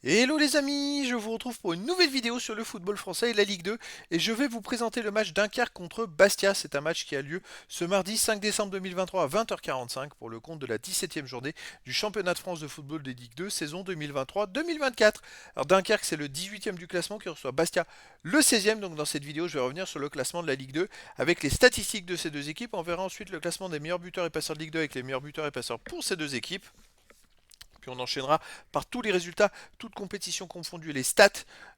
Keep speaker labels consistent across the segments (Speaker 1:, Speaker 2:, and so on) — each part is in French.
Speaker 1: Hello les amis, je vous retrouve pour une nouvelle vidéo sur le football français et la Ligue 2 et je vais vous présenter le match Dunkerque contre Bastia. C'est un match qui a lieu ce mardi 5 décembre 2023 à 20h45 pour le compte de la 17e journée du championnat de France de football des Ligue 2 saison 2023-2024. Alors Dunkerque c'est le 18e du classement qui reçoit Bastia le 16e, donc dans cette vidéo je vais revenir sur le classement de la Ligue 2 avec les statistiques de ces deux équipes. On verra ensuite le classement des meilleurs buteurs et passeurs de Ligue 2 avec les meilleurs buteurs et passeurs pour ces deux équipes. Puis on enchaînera par tous les résultats, toutes compétitions confondues, les stats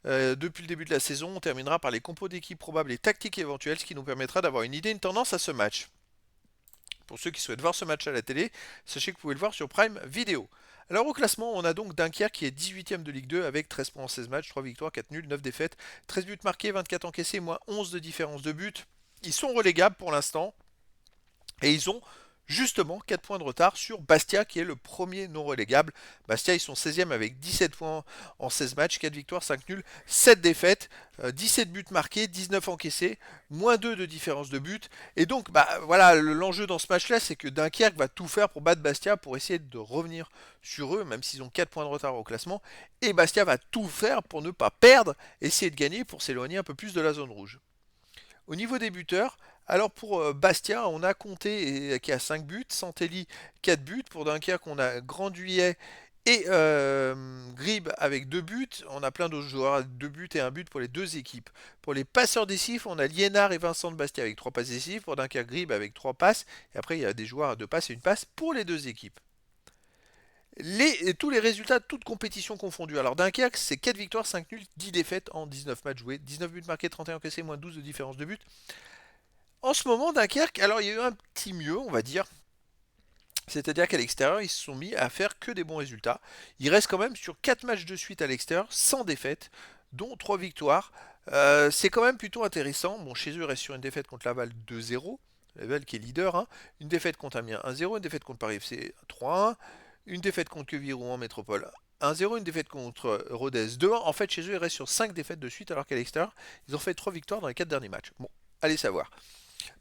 Speaker 1: depuis le début de la saison. On terminera par les compos d'équipe probables et tactiques éventuelles, ce qui nous permettra d'avoir une idée, une tendance à ce match. Pour ceux qui souhaitent voir ce match à la télé, sachez que vous pouvez le voir sur Prime Video. Alors au classement, on a donc Dunkerque qui est 18ème de Ligue 2 avec 13 points en 16 matchs, 3 victoires, 4 nuls, 9 défaites, 13 buts marqués, 24 encaissés, moins 11 de différence de but. Ils sont relégables pour l'instant. Et ils ont justement 4 points de retard sur Bastia qui est le premier non relégable. Bastia ils sont 16e avec 17 points en 16 matchs, 4 victoires, 5 nuls, 7 défaites, 17 buts marqués, 19 encaissés, moins 2 de différence de but. Et donc voilà, l'enjeu dans ce match-là c'est que Dunkerque va tout faire pour battre Bastia pour essayer de revenir sur eux, même s'ils ont 4 points de retard au classement. Et Bastia va tout faire pour ne pas perdre, essayer de gagner pour s'éloigner un peu plus de la zone rouge. Au niveau des buteurs, alors pour Bastia, on a Comté qui a 5 buts, Santelli 4 buts, pour Dunkerque on a Granduillet et Grib avec 2 buts, on a plein d'autres joueurs, 2 buts et un but pour les deux équipes. Pour les passeurs décisifs, on a Liénard et Vincent de Bastia avec 3 passes décisives, pour Dunkerque Grib avec 3 passes, et après il y a des joueurs à 2 passes et une passe pour les deux équipes. Tous les résultats, toutes compétitions confondues. Alors Dunkerque, c'est 4 victoires, 5 nuls, 10 défaites en 19 matchs joués, 19 buts marqués, 31 encaissés, moins 12 de différence de but. En ce moment, Dunkerque, alors il y a eu un petit mieux, on va dire. C'est-à-dire qu'à l'extérieur, ils se sont mis à faire que des bons résultats. Ils restent quand même sur 4 matchs de suite à l'extérieur, sans défaite, dont 3 victoires. C'est quand même plutôt intéressant. Bon, chez eux, ils restent sur une défaite contre Laval 2-0. Laval qui est leader, hein. Une défaite contre Amiens 1-0, une défaite contre Paris FC 3-1, une défaite contre Quevilly en métropole 1-0, une défaite contre Rodez 2-1. En fait, chez eux, ils restent sur 5 défaites de suite, alors qu'à l'extérieur, ils ont fait 3 victoires dans les 4 derniers matchs. Bon, allez savoir.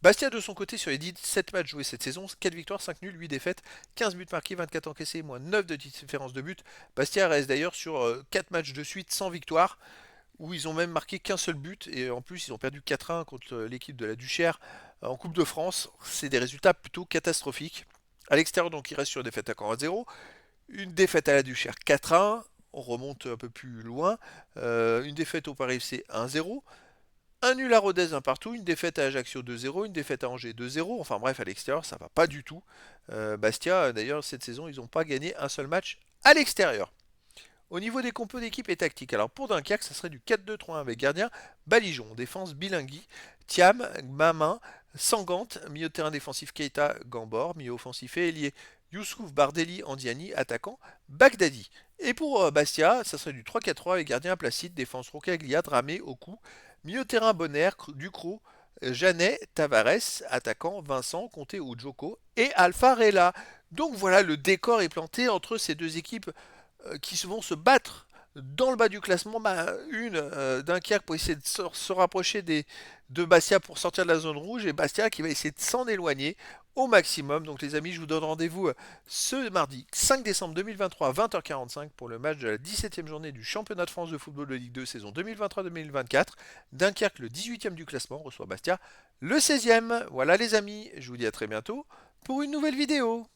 Speaker 1: Bastia de son côté sur les 17 matchs joués cette saison, 4 victoires, 5 nuls, 8 défaites, 15 buts marqués, 24 encaissés, moins 9 de différence de but. Bastia reste d'ailleurs sur 4 matchs de suite sans victoire, où ils ont même marqué qu'un seul but, et en plus ils ont perdu 4-1 contre l'équipe de la Duchère en Coupe de France. C'est des résultats plutôt catastrophiques. À l'extérieur, donc, il reste sur une défaite à Caen 1-0, une défaite à la Duchère 4-1, on remonte un peu plus loin, une défaite au Paris FC 1-0, un nul à Rodez, un partout, une défaite à Ajaccio 2-0, une défaite à Angers 2-0. Enfin bref, à l'extérieur, ça va pas du tout. Bastia, d'ailleurs, cette saison, ils n'ont pas gagné un seul match à l'extérieur. Au niveau des compos d'équipe et tactique, alors pour Dunkerque, ça serait du 4-2-3-1 avec gardien Balijon, défense Bilingui, Thiam, Mamin, Sangante, milieu de terrain défensif Keita, Gambor, milieu offensif et ailier Youssouf Bardelli, Andiani, attaquant Bagdadi. Et pour Bastia, ça serait du 3-4-3 avec gardien Placide, défense Rocaglia, Dramé, Oku, milieu de terrain Bonner, Ducrot, Janet, Tavares, attaquant Vincent, Conté ou Joko et Alfarella. Donc voilà, le décor est planté entre ces deux équipes qui vont se battre dans le bas du classement. Une Dunkerque pour essayer de se rapprocher de Bastia pour sortir de la zone rouge et Bastia qui va essayer de s'en éloigner au maximum. Donc les amis, je vous donne rendez-vous ce mardi 5 décembre 2023 à 20h45 pour le match de la 17e journée du championnat de France de football de Ligue 2 saison 2023-2024. Dunkerque, le 18e du classement, reçoit Bastia le 16e. Voilà les amis, je vous dis à très bientôt pour une nouvelle vidéo.